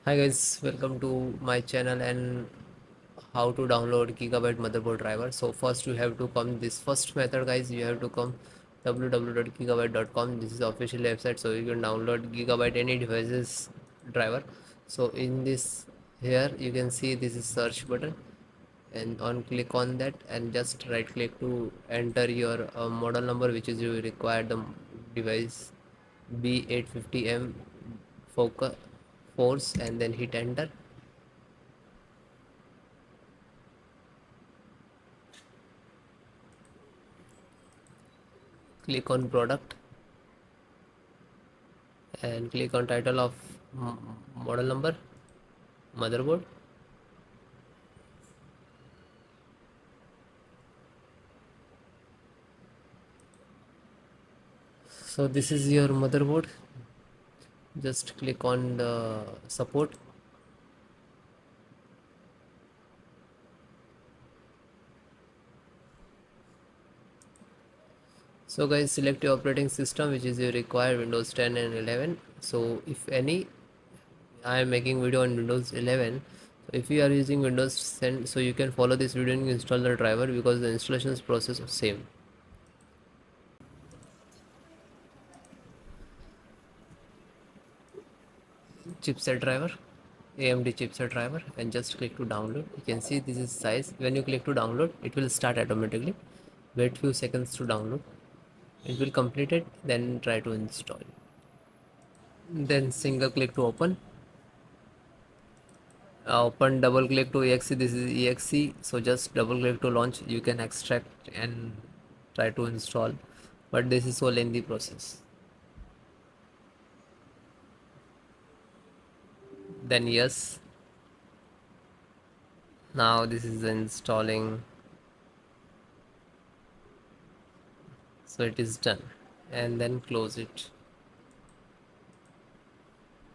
Hi guys, welcome to my channel and how to download Gigabyte motherboard driver. So first you have to come this first method guys, you have to come www.gigabyte.com. This is the official website, so you can download Gigabyte any devices driver. So in this here you can see this is search button, and on click on that and just right click to enter your model number which is you require the device B850M focus force, and then hit enter. Click on product and click on title of model number motherboard. So this is your motherboard. Just click on the support. So guys, select your operating system which is your required Windows 10 and 11. So if any, I am making video on Windows 11. So if you are using Windows 10, so you can follow this video and install the driver because the installation process is same. Chipset driver, AMD chipset driver, and just click to download. You can see this is size. When you click to download, it will start automatically. Wait few seconds to download. It will complete it, then try to install. Then single click to open. Open, double click to exe. This is exe, so just double click to launch. You can extract and try to install, but this is so lengthy process. Then yes, now this is installing, so it is done, and then close it.